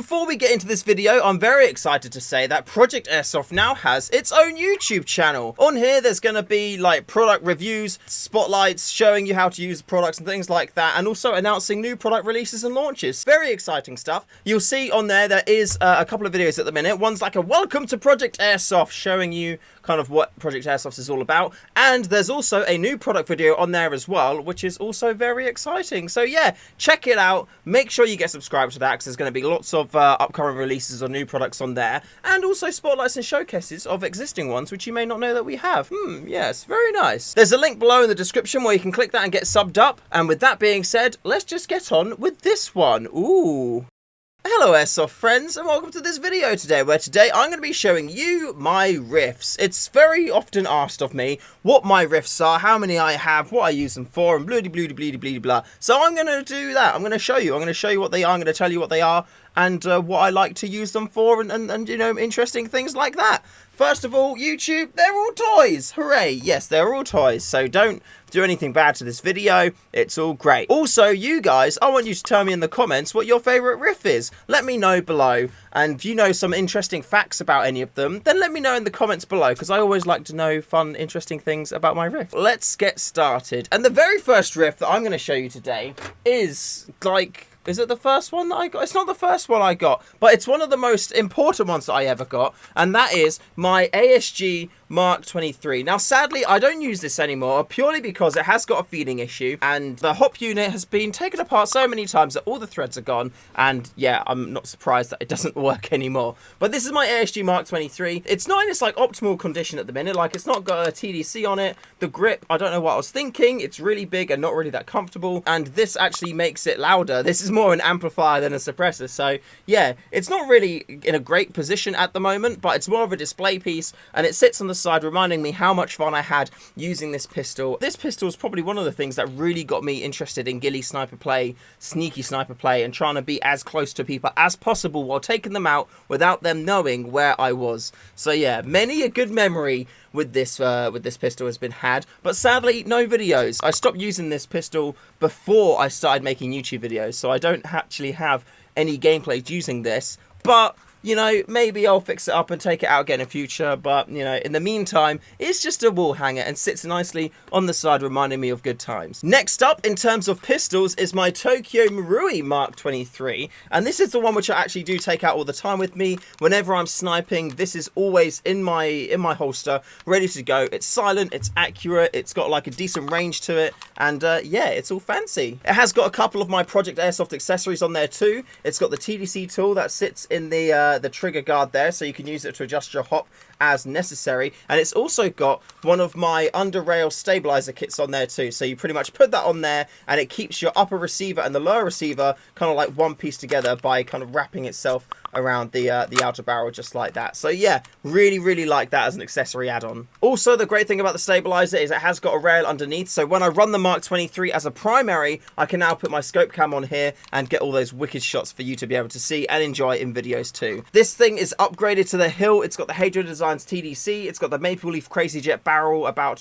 before we get into this video, I'm very excited to say that Project Airsoft now has its own YouTube channel. On here, there's going to be like product reviews, spotlights, showing you how to use products and things like that, and also announcing new product releases and launches. Very exciting stuff. You'll see on there is a couple of videos at the minute. One's like a welcome to Project Airsoft, showing you kind of what Project Airsoft is all about. And there's also a new product video on there as well, which is also very exciting. So yeah, check it out. Make sure you get subscribed to that, because there's going to be lots of upcoming releases of new products on there, and also spotlights and showcases of existing ones which you may not know that we have. Yes, very nice. There's a link below in the description where you can click that and get subbed up. And with that being said, let's just get on with this one. Ooh. Hello Airsoft friends, and welcome to this video today, where today I'm going to be showing you my riffs. It's very often asked of me what my riffs are, how many I have, what I use them for, and bloody bloody bloody bloody blah. So I'm going to do that. I'm going to show you what they are. I'm going to tell you what they are, and what I like to use them for, and you know, interesting things like that. First of all, YouTube, they're all toys. Hooray. Yes, they're all toys. So don't do anything bad to this video. It's all great. Also, you guys, I want you to tell me in the comments what your favorite riff is. Let me know below. And if you know some interesting facts about any of them, then let me know in the comments below, because I always like to know fun, interesting things about my riff. Let's get started. And the very first riff that I'm going to show you today is like... Is it the first one that I got? It's not the first one I got, but it's one of the most important ones that I ever got, and that is my ASG Mark 23. Now, sadly, I don't use this anymore, purely because it has got a feeding issue, and the hop unit has been taken apart so many times that all the threads are gone, and yeah, I'm not surprised that it doesn't work anymore. But this is my ASG Mark 23. It's not in its like optimal condition at the minute. Like, it's not got a TDC on it. The grip, I don't know what I was thinking. It's really big and not really that comfortable, and this actually makes it louder. This is more an amplifier than a suppressor, so yeah, it's not really in a great position at the moment, but it's more of a display piece, and it sits on the side reminding me how much fun I had using this pistol. This pistol is probably one of the things that really got me interested in ghillie sniper play, sneaky sniper play, and trying to be as close to people as possible while taking them out without them knowing where I was. So yeah, many a good memory with this pistol has been had, but sadly no videos. I stopped using this pistol before I started making YouTube videos, so I don't actually have any gameplay using this, but you know, maybe I'll fix it up and take it out again in future. But, you know, in the meantime, it's just a wall hanger and sits nicely on the side, reminding me of good times. Next up, in terms of pistols, is my Tokyo Marui Mark 23. And this is the one which I actually do take out all the time with me. Whenever I'm sniping, this is always in my holster, ready to go. It's silent, it's accurate, it's got like a decent range to it. And yeah, it's all fancy. It has got a couple of my Project Airsoft accessories on there too. It's got the TDC tool that sits in the trigger guard there, so you can use it to adjust your hop as necessary, and it's also got one of my under rail stabilizer kits on there too, so you pretty much put that on there and it keeps your upper receiver and the lower receiver kind of like one piece together by kind of wrapping itself around the outer barrel just like that. So yeah, really like that as an accessory add-on. Also, the great thing about the stabilizer is it has got a rail underneath, so when I run the Mark 23 as a primary, I can now put my scope cam on here and get all those wicked shots for you to be able to see and enjoy in videos too. This thing is upgraded to the hill. It's got the Hadro Designs TDC. It's got the Maple Leaf Crazy Jet barrel about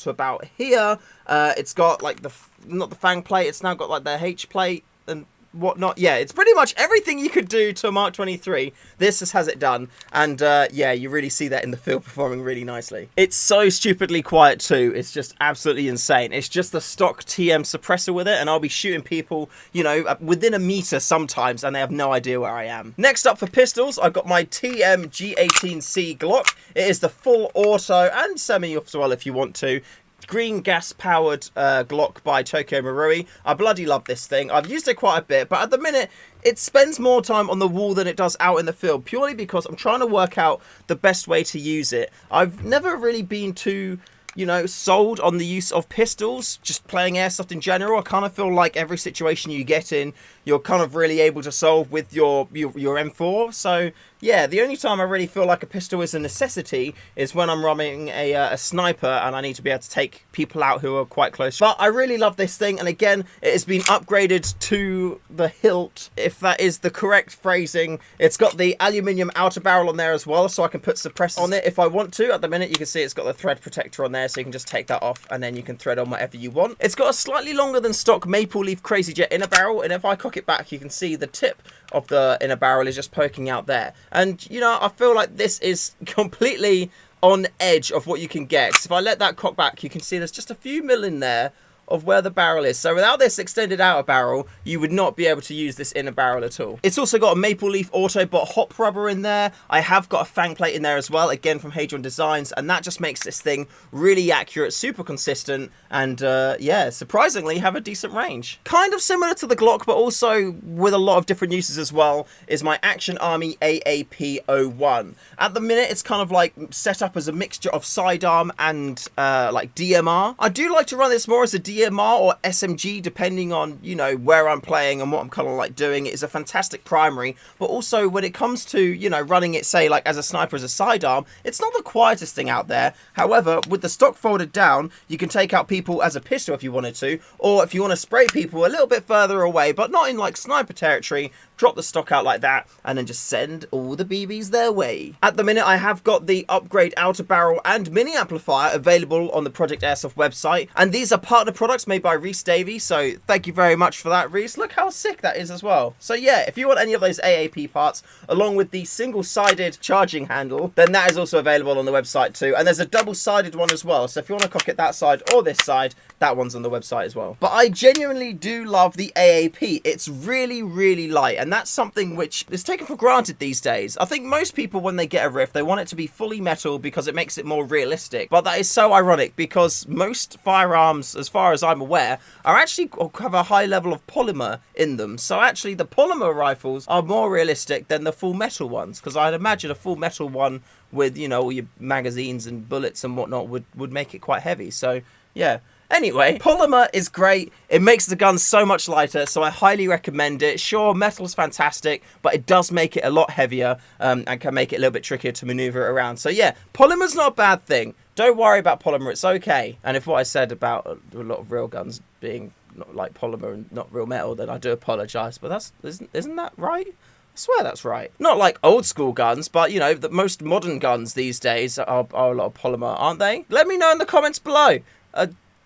here. It's got like not the fang plate. It's now got like the H plate and whatnot. Yeah, it's pretty much everything you could do to a Mark 23. This just has it done, and yeah, you really see that in the field performing really nicely. It's so stupidly quiet too. It's just absolutely insane. It's just the stock TM suppressor with it, and I'll be shooting people, you know, within a meter sometimes, and they have no idea where I am. Next up for pistols, I've got my TM G18C Glock. It is the full auto and semi as well if you want to. Green gas powered Glock by Tokyo Marui. I bloody love this thing. I've used it quite a bit, but at the minute it spends more time on the wall than it does out in the field, purely because I'm trying to work out the best way to use it. I've never really been too, you know, sold on the use of pistols, just playing airsoft in general. I kind of feel like every situation you get in, you're kind of really able to solve with your M4. So yeah, the only time I really feel like a pistol is a necessity is when I'm running a sniper and I need to be able to take people out who are quite close. But I really love this thing, and again, it has been upgraded to the hilt, if that is the correct phrasing. It's got the aluminium outer barrel on there as well, so I can put suppressors on it if I want to. At the minute, you can see it's got the thread protector on there, so you can just take that off and then you can thread on whatever you want. It's got a slightly longer than stock Maple Leaf Crazy Jet inner barrel, and if I cock it back, you can see the tip of the inner barrel is just poking out there. And, you know, I feel like this is completely on edge of what you can get. 'Cause if I let that cock back, you can see there's just a few mil in there of where the barrel is. So without this extended outer barrel, you would not be able to use this inner barrel at all. It's also got a Maple Leaf Autobot hop rubber in there. I have got a fang plate in there as well, again from Hadron Designs, and that just makes this thing really accurate, super consistent, and yeah, surprisingly have a decent range. Kind of similar to the Glock, but also with a lot of different uses as well, is my Action Army AAP01. At the minute, it's kind of like set up as a mixture of sidearm and like DMR. I do like to run this more as a DMR or SMG, depending on, you know, where I'm playing and what I'm kind of like doing. It is a fantastic primary, but also when it comes to, you know, running it, say, like as a sniper, as a sidearm, it's not the quietest thing out there. However, with the stock folded down, you can take out people as a pistol if you wanted to, or if you want to spray people a little bit further away, but not in like sniper territory, drop the stock out like that, and then just send all the BBs their way. At the minute, I have got the upgrade outer barrel and mini amplifier available on the Project Airsoft website, and these are partner products made by Reese Davey, so thank you very much for that, Reese. Look how sick that is as well. So yeah, if you want any of those AAP parts, along with the single-sided charging handle, then that is also available on the website too, and there's a double-sided one as well, so if you want to cock it that side or this side, that one's on the website as well. But I genuinely do love the AAP. It's really, really light, and that's something which is taken for granted these days. I think most people, when they get a Rift, they want it to be fully metal because it makes it more realistic. But that is so ironic because most firearms, as far as I'm aware, are actually have a high level of polymer in them. So actually the polymer rifles are more realistic than the full metal ones, because I'd imagine a full metal one with, you know, all your magazines and bullets and whatnot would make it quite heavy. So yeah. Anyway, polymer is great. It makes the gun so much lighter, so I highly recommend it. Sure, metal's fantastic, but it does make it a lot heavier and can make it a little bit trickier to maneuver around. So yeah, polymer's not a bad thing. Don't worry about polymer, it's okay. And if what I said about a lot of real guns being not like polymer and not real metal, then I do apologise, but isn't that right? I swear that's right. Not like old school guns, but you know, the most modern guns these days are a lot of polymer, aren't they? Let me know in the comments below.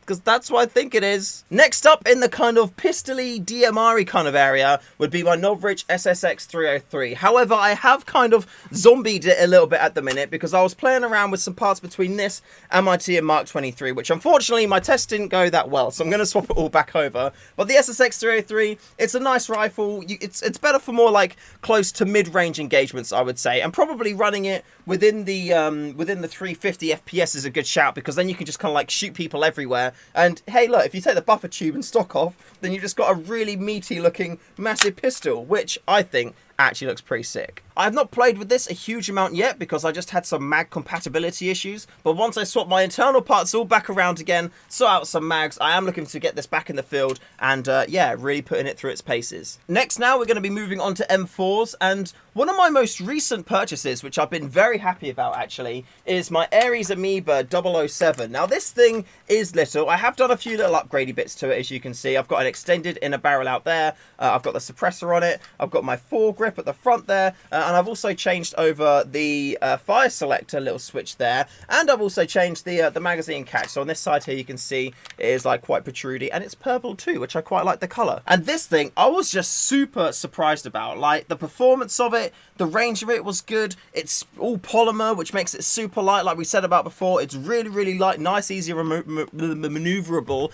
Because that's what I think it is. Next up in the kind of pistol-y, DMR-y kind of area would be my Novritsch SSX 303. However, I have kind of zombied it a little bit at the minute because I was playing around with some parts between this and my TM Mark 23, which unfortunately my test didn't go that well, so I'm going to swap it all back over. But the SSX 303, it's a nice rifle. It's better for more like close to mid-range engagements, I would say, and probably running it within the 350 FPS is a good shout, because then you can just kind of like shoot people everywhere. And hey, look, if you take the buffer tube and stock off, then you've just got a really meaty looking massive pistol, which I think actually looks pretty sick. I have not played with this a huge amount yet because I just had some mag compatibility issues, but once I swap my internal parts all back around again, sort out some mags, I am looking to get this back in the field and yeah, really putting it through its paces. Next now we're going to be moving on to M4s, and one of my most recent purchases, which I've been very happy about actually, is my Ares Amoeba 007. Now this thing is little. I have done a few little upgradey bits to it, as you can see. I've got an extended inner barrel out there, I've got the suppressor on it, I've got my foregrip at the front there, and I've also changed over the fire selector little switch there, and I've also changed the magazine catch. So on this side here you can see it is like quite protrudy, and it's purple too, which I quite like the colour. And this thing I was just super surprised about. Like the performance of it, the range of it was good. It's all polymer, which makes it super light, like we said about before. It's really, really light, nice, easy, maneuverable,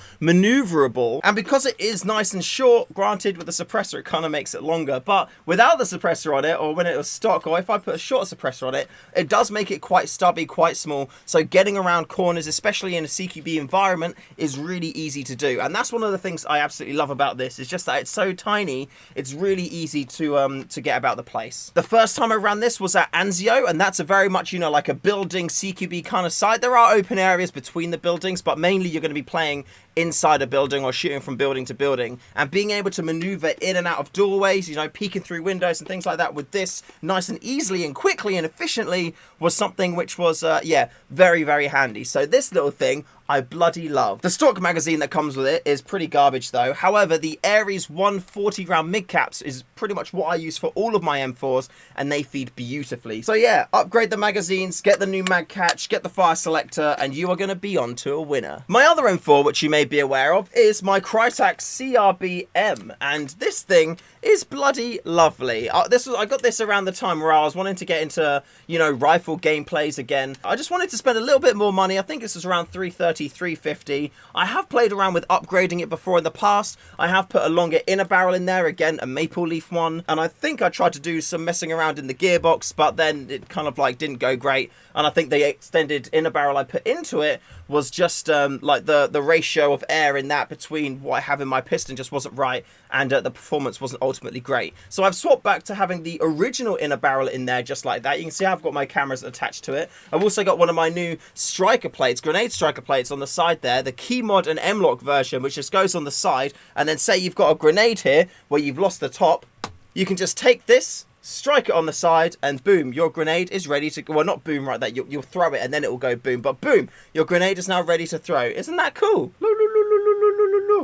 and because it is nice and short, granted with the suppressor it kind of makes it longer, but without the suppressor on it, or when it was stock, or if I put a shorter suppressor on it, it does make it quite stubby, quite small, so getting around corners, especially in a CQB environment, is really easy to do. And that's one of the things I absolutely love about this, is just that it's so tiny, it's really easy to get about the place. The first time I ran this was at Anzio, and that's a very much, you know, like a building CQB kind of site. There are open areas between the buildings, but mainly you're going to be playing inside a building or shooting from building to building, and being able to maneuver in and out of doorways, you know, peeking through windows and things like that with this nice and easily and quickly and efficiently was something which was yeah, very, very handy. So this little thing I bloody love. The stock magazine that comes with it is pretty garbage though. However, the Aries 140 round mid caps is pretty much what I use for all of my M4s, and they feed beautifully. So yeah, upgrade the magazines, get the new mag catch, get the fire selector, and you are going to be on to a winner. My other M4, which you may be aware of, is my Crytek CRBM, and this thing is bloody lovely. I got this around the time where I was wanting to get into, you know, rifle gameplays again. I just wanted to spend a little bit more money. I think this was around 330, 350. I have played around with upgrading it before in the past. I have put a longer inner barrel in there, again, a maple leaf one, and I think I tried to do some messing around in the gearbox, but then it kind of like didn't go great, and I think the extended inner barrel I put into it was just like the ratio of air in that between what I have in my piston just wasn't right, and the performance wasn't ultimately great. So I've swapped back to having the original inner barrel in there just like that. You can see I've got my cameras attached to it. I've also got one of my new striker plates, grenade striker plates on the side there, the Key Mod and M-Lock version, which just goes on the side, and then say you've got a grenade here where you've lost the top, you can just take this, strike it on the side, and boom, your grenade is ready to go. Well, not boom right there, you'll throw it and then it will go boom, but boom, your grenade is now ready to throw. Isn't that cool?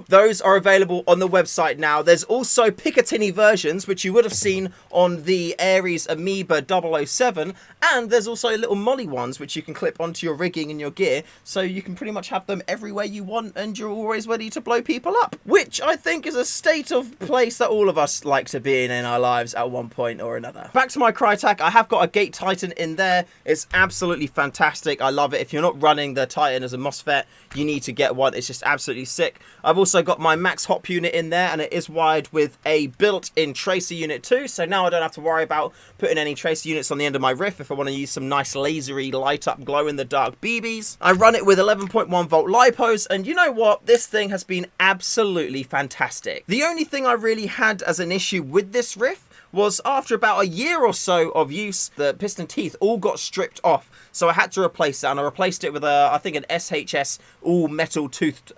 Those are available on the website now. There's also Picatinny versions, which you would have seen on the Aries Amoeba 007, and there's also little molly ones which you can clip onto your rigging and your gear, so you can pretty much have them everywhere you want and you're always ready to blow people up, which I think is a state of place that all of us like to be in our lives at one point or another. Back to my Crytek, I have got a Gate Titan in there. It's absolutely fantastic. I love it. If you're not running the Titan as a MOSFET, you need to get one. It's just absolutely sick. I've also got my Max Hop unit in there, and it is wired with a built-in tracer unit too, so now I don't have to worry about putting any tracer units on the end of my riff if I want to use some nice lasery light up glow in the dark BBs. I run it with 11.1 volt lipos, and you know what, this thing has been absolutely fantastic. The only thing I really had as an issue with this riff was after about a year or so of use, the piston teeth all got stripped off. So I had to replace that, and I replaced it with I think an SHS all metal toothed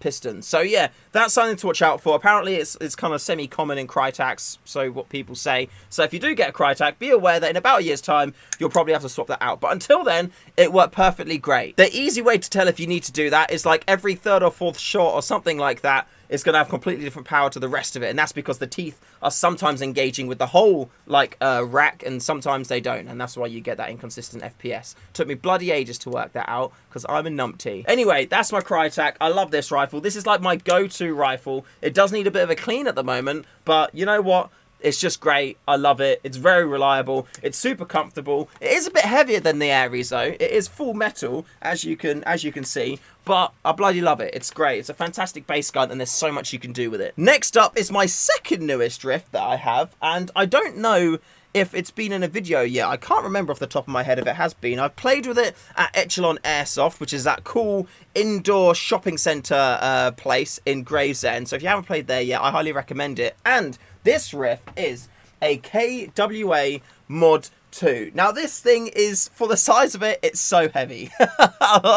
piston. So yeah, that's something to watch out for. Apparently it's kind of semi-common in Cryteks, so what people say. So if you do get a Crytek, be aware that in about a year's time, you'll probably have to swap that out. But until then, it worked perfectly great. The easy way to tell if you need to do that is like every third or fourth shot or something like that, it's going to have completely different power to the rest of it, and that's because the teeth are sometimes engaging with the whole like rack, and sometimes they don't, and that's why you get that inconsistent FPS. Took me bloody ages to work that out because I'm a numpty. Anyway, that's my Crytek. I love this rifle. This is like my go-to rifle. It does need a bit of a clean at the moment, but you know what? It's just great. I love it. It's very reliable. It's super comfortable. It is a bit heavier than the Aries though. It is full metal, as you can see, but I bloody love it. It's great. It's a fantastic base gun, and there's so much you can do with it. Next up is my second newest riff that I have, and I don't know if it's been in a video yet. I can't remember off the top of my head if it has been. I've played with it at Echelon Airsoft, which is that cool indoor shopping centre place in Gravesend. So if you haven't played there yet, I highly recommend it. And this riff is a KWA Mod 2. Now this thing is, for the size of it, it's so heavy.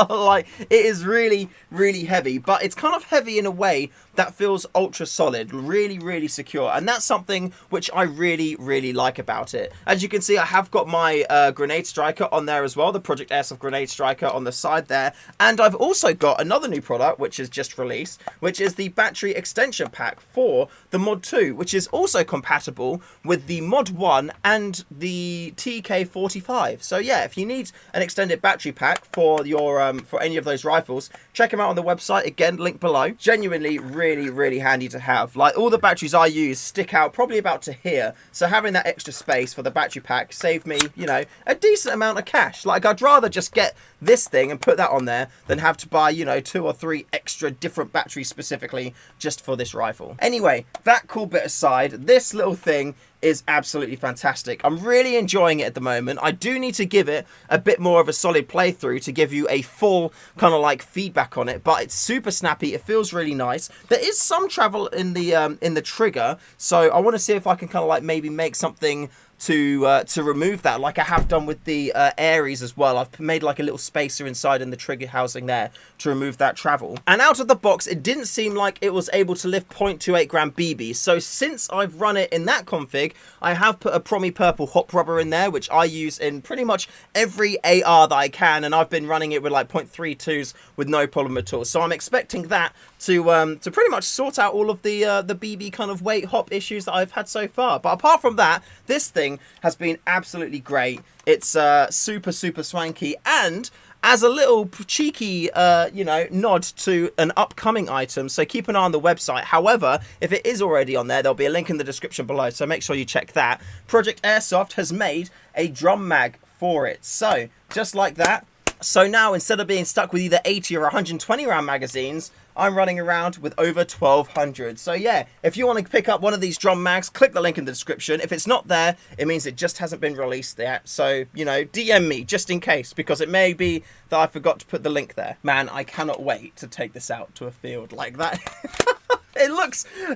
Like, it is really, really heavy, but it's kind of heavy in a way that feels ultra solid, really, really secure, and that's something which I really, really like about it. As you can see, I have got my grenade striker on there as well, the Project Airsoft grenade striker on the side there, and I've also got another new product which is just released, which is the battery extension pack for the Mod 2, which is also compatible with the Mod 1 and the TK45. So yeah, if you need an extended battery pack for your for any of those rifles, check them out on the website, again, link below. Genuinely really, really handy to have. Like, all the batteries I use stick out probably about to here, so having that extra space for the battery pack saved me, you know, a decent amount of cash. Like, I'd rather just get this thing and put that on there than have to buy, you know, 2 or 3 extra different batteries specifically just for this rifle. Anyway, that cool bit aside, this little thing is absolutely fantastic. I'm really enjoying it at the moment. I do need to give it a bit more of a solid playthrough to give you a full kind of like feedback on it, but it's super snappy. It feels really nice. There is some travel in the trigger, so I want to see if I can kind of like maybe make something to remove that, like I have done with the Aries as well. I've made like a little spacer inside in the trigger housing there to remove that travel. And out of the box, it didn't seem like it was able to lift 0.28 gram BB. So since I've run it in that config, I have put a Promi Purple hop rubber in there, which I use in pretty much every AR that I can, and I've been running it with like 0.32s with no problem at all. So I'm expecting that to pretty much sort out all of the BB kind of weight hop issues that I've had so far. But apart from that, this thing has been absolutely great. It's super swanky, and as a little cheeky, you know, nod to an upcoming item, so keep an eye on the website. However, if it is already on there, there'll be a link in the description below, so make sure you check that. Project Airsoft has made a drum mag for it. So, just like that. So now, instead of being stuck with either 80 or 120 round magazines, I'm running around with over 1200. So yeah, if you want to pick up one of these drum mags, click the link in the description. If it's not there, it means it just hasn't been released yet. So, you know, DM me just in case, because it may be that I forgot to put the link there. Man, I cannot wait to take this out to a field like that.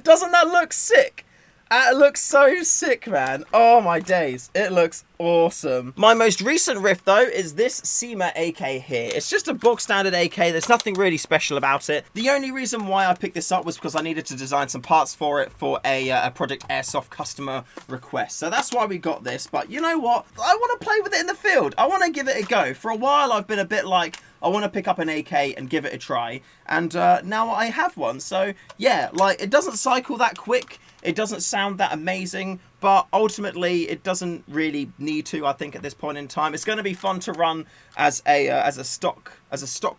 Doesn't that look sick? It looks so sick, man. Oh my days. It looks awesome. My most recent riff, though, is this SEMA AK here. It's just a bog standard AK. There's nothing really special about it. The only reason why I picked this up was because I needed to design some parts for it for a Project Airsoft customer request. So that's why we got this. But you know what? I want to play with it in the field. I want to give it a go. For a while, I've been a bit like, I want to pick up an AK and give it a try. And now I have one. So yeah, like, it doesn't cycle that quick. It doesn't sound that amazing, but ultimately it doesn't really need to, I think, at this point in time. It's going to be fun to run as a stock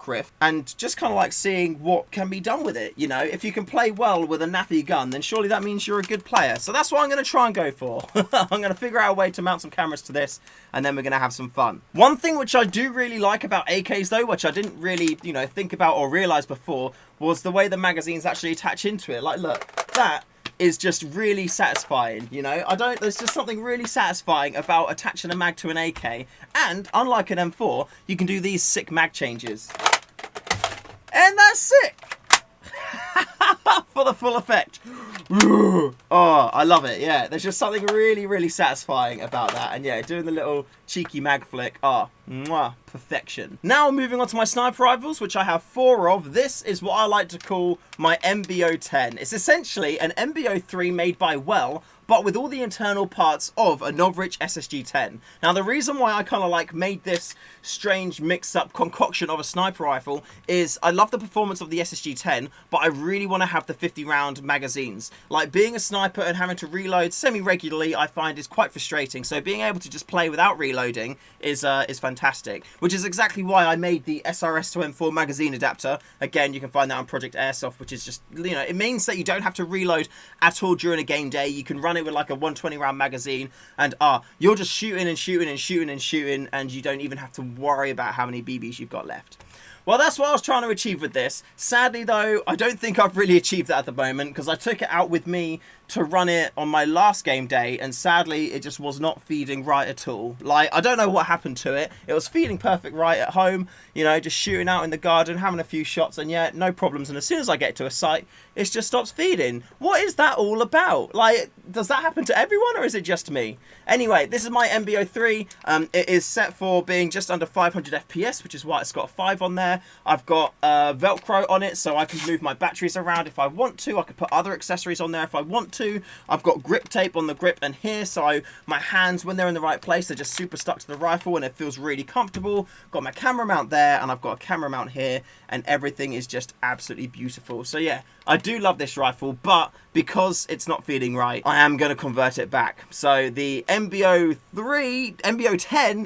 riff, and just kind of like seeing what can be done with it. You know, if you can play well with a nappy gun, then surely that means you're a good player. So that's what I'm going to try and go for. I'm going to figure out a way to mount some cameras to this, and then we're going to have some fun. One thing which I do really like about AKs, though, which I didn't really, you know, think about or realize before, was the way the magazines actually attach into it. Like, look, that is just really satisfying, you know. There's just something really satisfying about attaching a mag to an AK, and unlike an M4, you can do these sick mag changes, and that's sick. For the full effect. Oh, I love it. Yeah, there's just something really satisfying about that. And yeah, doing the little cheeky mag flick. Oh, mwah, perfection. Now moving on to my sniper rifles, which I have 4 of. This is what I like to call my MBO-10. It's essentially an MBO-3 made by Well, but with all the internal parts of a Novrich SSG-10. Now, the reason why I kind of like made this strange mix-up concoction of a sniper rifle is I love the performance of the SSG-10, but I really want to have the 50-round magazines. Like, being a sniper and having to reload semi-regularly, I find is quite frustrating. So being able to just play without reloading is fantastic, which is exactly why I made the SRS to M4 magazine adapter. Again, you can find that on Project Airsoft, which is just, you know, it means that you don't have to reload at all during a game day. You can run it with like a 120 round magazine, and you're just shooting and shooting, and you don't even have to worry about how many BBs you've got left. Well, that's what I was trying to achieve with this. Sadly, though, I don't think I've really achieved that at the moment, because I took it out with me to run it on my last game day, and sadly, it just was not feeding right at all. Like, I don't know what happened to it. It was feeding perfect right at home, you know, just shooting out in the garden, having a few shots, and yeah, no problems. And as soon as I get to a site, it just stops feeding. What is that all about? Like, does that happen to everyone, or is it just me? Anyway, this is my MBO-3. It is set for being just under 500 FPS, which is why it's got a 5 on there. I've got Velcro on it, so I can move my batteries around if I want to. I can put other accessories on there if I want to. I've got grip tape on the grip and here, so my hands, when they're in the right place, they're just super stuck to the rifle and it feels really comfortable. Got my camera mount there, and I've got a camera mount here, and everything is just absolutely beautiful. So yeah, I do love this rifle, but because it's not feeling right, I am going to convert it back. So the MBO-10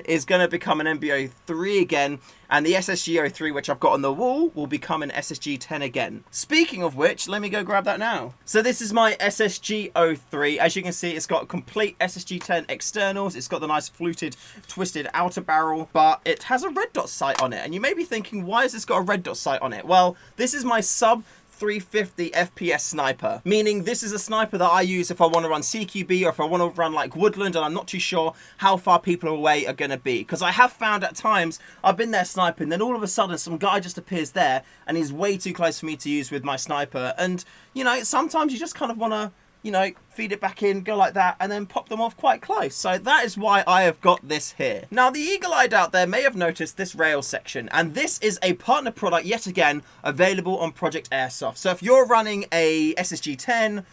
is going to become an MBO-3 again, and the SSG-03, which I've got on the wall, will become an SSG-10 again. Speaking of which, let me go grab that now. So this is my SSG-03. As you can see, it's got complete SSG-10 externals. It's got the nice fluted, twisted outer barrel, but it has a red dot sight on it. And you may be thinking, why has this got a red dot sight on it? Well, this is my sub 350 FPS sniper, meaning this is a sniper that I use if I want to run CQB or if I want to run like Woodland and I'm not too sure how far people away are going to be. Because I have found at times I've been there sniping, then all of a sudden some guy just appears there and he's way too close for me to use with my sniper. And, you know, sometimes you just kind of want to, you know, feed it back in, go like that, and then pop them off quite close. So that is why I have got this here. Now, the eagle-eyed out there may have noticed this rail section, and this is a partner product, yet again, available on Project Airsoft. So if you're running a SSG-10,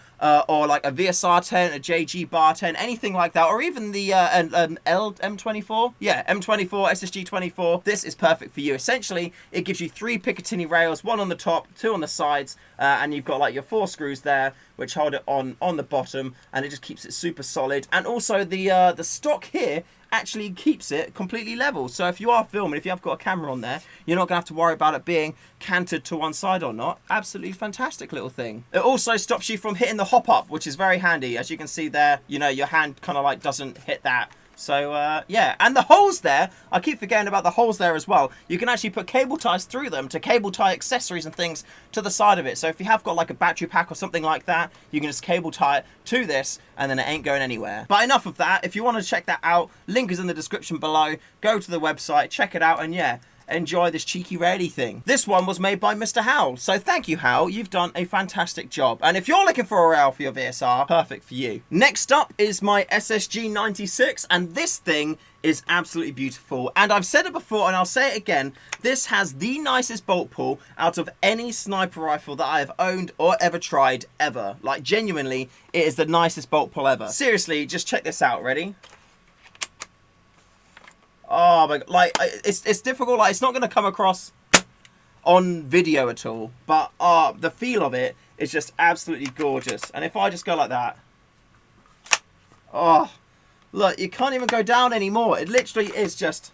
or like a VSR 10, a JG Bar 10, anything like that, or even the M24, yeah, M24, SSG 24, this is perfect for you. Essentially, it gives you 3 Picatinny rails, 1 on the top, 2 on the sides, and you've got like your 4 screws there, which hold it on the bottom, and it just keeps it super solid. And also the stock here actually keeps it completely level. So if you are filming, if you have got a camera on there, you're not gonna have to worry about it being canted to one side or not. Absolutely fantastic little thing. It also stops you from hitting the hop up, which is very handy. As you can see there, you know, your hand kind of like doesn't hit that. So, yeah, and the holes there, I keep forgetting about the holes there as well. You can actually put cable ties through them to cable tie accessories and things to the side of it. So if you have got like a battery pack or something like that, you can just cable tie it to this and then it ain't going anywhere. But enough of that. If you want to check that out, link is in the description below. Go to the website, check it out, and yeah, enjoy this cheeky rarely thing. This one was made by Mr. Howell, so thank you, Howell. You've done a fantastic job. And if you're looking for a rail for your VSR, perfect for you. Next up is my SSG 96, and this thing is absolutely beautiful. And I've said it before, and I'll say it again, this has the nicest bolt pull out of any sniper rifle that I have owned or ever tried, ever. Like, genuinely, it is the nicest bolt pull ever. Seriously, just check this out. Ready? Oh my god, like, it's difficult, like, it's not going to come across on video at all, but the feel of it is just absolutely gorgeous. And if I just go like that, oh, look, you can't even go down anymore. It literally is just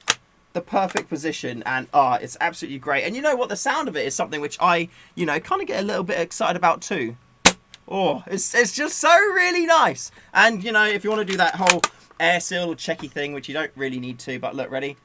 the perfect position, and it's absolutely great. And you know what, the sound of it is something which I, you know, kind of get a little bit excited about too. Oh, it's just so really nice. And, you know, if you want to do that whole air seal or checky thing, which you don't really need to, but look, ready?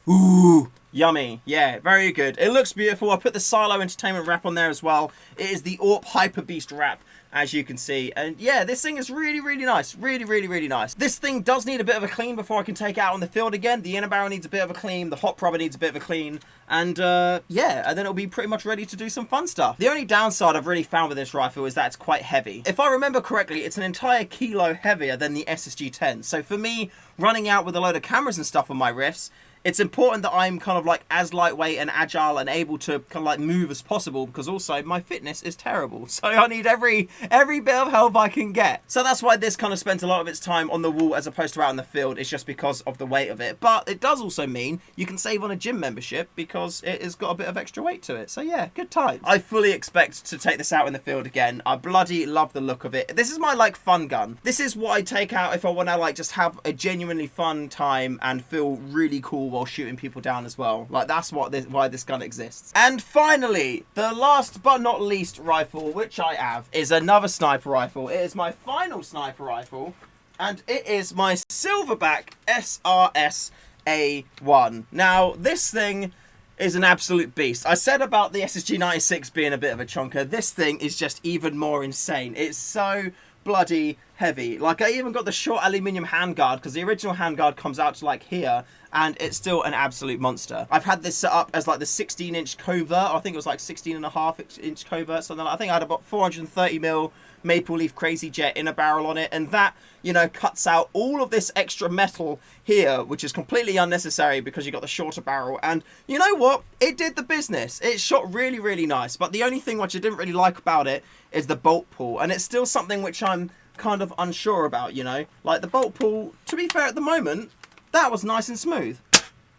Ooh, yummy. Yeah, very good. It looks beautiful. I put the Silo Entertainment wrap on there as well. It is the AWP Hyper Beast wrap, as you can see. And yeah, this thing is really, really nice. Really, really, really nice. This thing does need a bit of a clean before I can take it out on the field again. The inner barrel needs a bit of a clean. The hot rubber needs a bit of a clean. And yeah, and then it'll be pretty much ready to do some fun stuff. The only downside I've really found with this rifle is that it's quite heavy. If I remember correctly, it's an entire kilo heavier than the SSG-10. So for me, running out with a load of cameras and stuff on my riffs, it's important that I'm kind of like as lightweight and agile and able to kind of like move as possible, because also my fitness is terrible. So I need every bit of help I can get. So that's why this kind of spent a lot of its time on the wall as opposed to out in the field. It's just because of the weight of it. But it does also mean you can save on a gym membership because it has got a bit of extra weight to it. So yeah, good time. I fully expect to take this out in the field again. I bloody love the look of it. This is my like fun gun. This is what I take out if I want to like just have a genuinely fun time and feel really cool while shooting people down as well. Like, that's what why this gun exists. And finally, the last but not least rifle which I have is another sniper rifle. It is my final sniper rifle, and it is my Silverback SRS A1. Now, this thing is an absolute beast. I said about the SSG 96 being a bit of a chonker. This thing is just even more insane. It's so bloody heavy. Like, I even got the short aluminium handguard, because the original handguard comes out to like here, and it's still an absolute monster. I've had this set up as like the 16-inch covert. I think it was like 16.5-inch covert, something like. I think I had about 430mm Maple Leaf Crazy Jet inner barrel on it, and that, you know, cuts out all of this extra metal here, which is completely unnecessary because you got the shorter barrel. And you know what? It did the business. It shot really, really nice. But the only thing which I didn't really like about it is the bolt pull, and it's still something which I'm kind of unsure about, you know. Like, the bolt pull, to be fair, at the moment, that was nice and smooth.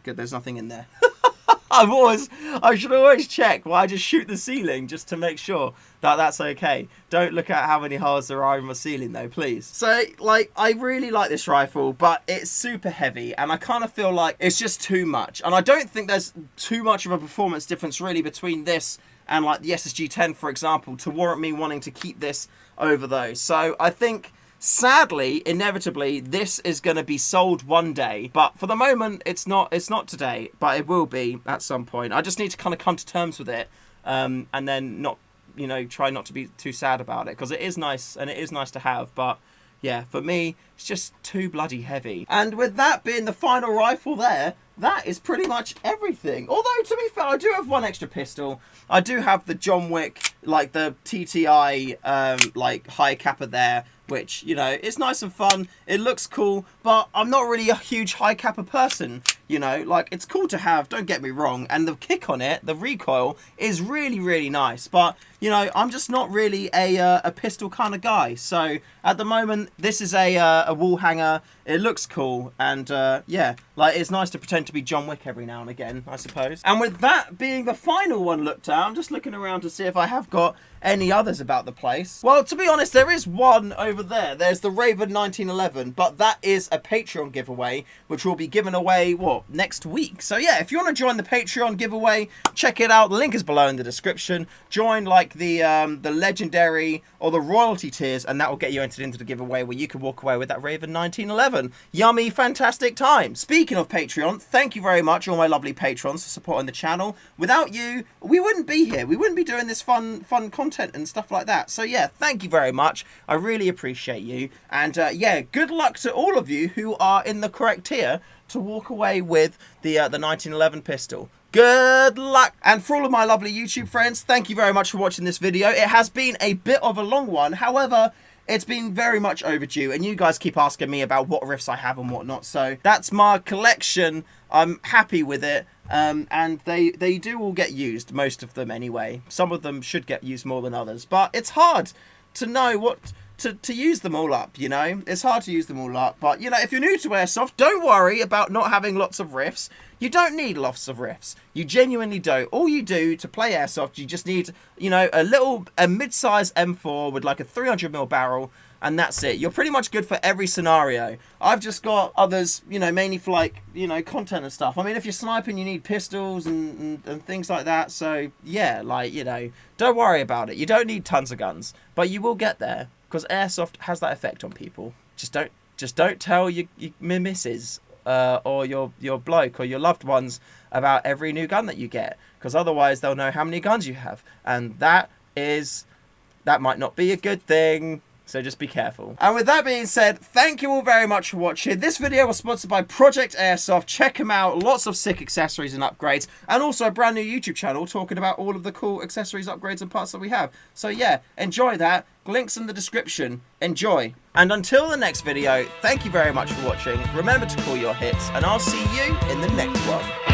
Good, there's nothing in there. I should always check while I just shoot the ceiling just to make sure that that's okay. Don't look at how many holes there are in my ceiling though, please. So, like, I really like this rifle, but it's super heavy, and I kind of feel like it's just too much. And I don't think there's too much of a performance difference really between this and like the SSG-10, for example, to warrant me wanting to keep this over those. So I think, sadly, inevitably, this is going to be sold one day. But for the moment, it's not today, but it will be at some point. I just need to kind of come to terms with it, and then not, you know, try not to be too sad about it, because it is nice, and it is nice to have, but yeah, for me, it's just too bloody heavy. And with that being the final rifle there, that is pretty much everything. Although, to be fair, I do have one extra pistol. I do have the John Wick like the TTI like high capper there, which, you know, it's nice and fun, it looks cool, but I'm not really a huge high capper person, you know, like, it's cool to have, don't get me wrong, and the kick on it, the recoil, is really, really nice, but, you know, I'm just not really a pistol kind of guy, so, at the moment, this is a wall hanger, it looks cool, and, yeah, like, it's nice to pretend to be John Wick every now and again, I suppose. And with that being the final one looked at, I'm just looking around to see if I have got any others about the place. Well, to be honest, there is one over there. There's the Raven 1911, but that is a Patreon giveaway, which will be given away, what, next week? So yeah, if you want to join the Patreon giveaway, check it out. The link is below in the description. Join like the legendary or the royalty tiers, and that will get you entered into the giveaway where you can walk away with that Raven 1911. Yummy, fantastic time. Speaking of Patreon, thank you very much, all my lovely patrons, for supporting the channel. Without you, we wouldn't be here. We wouldn't be doing this fun content and stuff like that. So yeah, thank you very much. I really appreciate you. And yeah, good luck to all of you who are in the correct tier to walk away with the 1911 pistol. Good luck! And for all of my lovely YouTube friends, thank you very much for watching this video. It has been a bit of a long one. However, it's been very much overdue, and you guys keep asking me about what riffs I have and whatnot. So that's my collection. I'm happy with it. And they do all get used, most of them anyway. Some of them should get used more than others, but it's hard to know what to use them all up, you know? It's hard to use them all up, but, you know, if you're new to Airsoft, don't worry about not having lots of riffs. You don't need lots of riffs. You genuinely don't. All you do to play Airsoft, you just need, you know, a mid-size M4 with like a 300mm barrel, and that's it. You're pretty much good for every scenario. I've just got others, you know, mainly for like, you know, content and stuff. I mean, if you're sniping, you need pistols and things like that. So yeah, like, you know, don't worry about it. You don't need tons of guns, but you will get there because Airsoft has that effect on people. Just don't tell your missus or your bloke or your loved ones about every new gun that you get, because otherwise they'll know how many guns you have, and that might not be a good thing. So just be careful. And with that being said, thank you all very much for watching. This video was sponsored by Project Airsoft. Check them out. Lots of sick accessories and upgrades. And also a brand new YouTube channel talking about all of the cool accessories, upgrades, and parts that we have. So yeah, enjoy that. Links in the description. Enjoy. And until the next video, thank you very much for watching. Remember to call your hits, and I'll see you in the next one.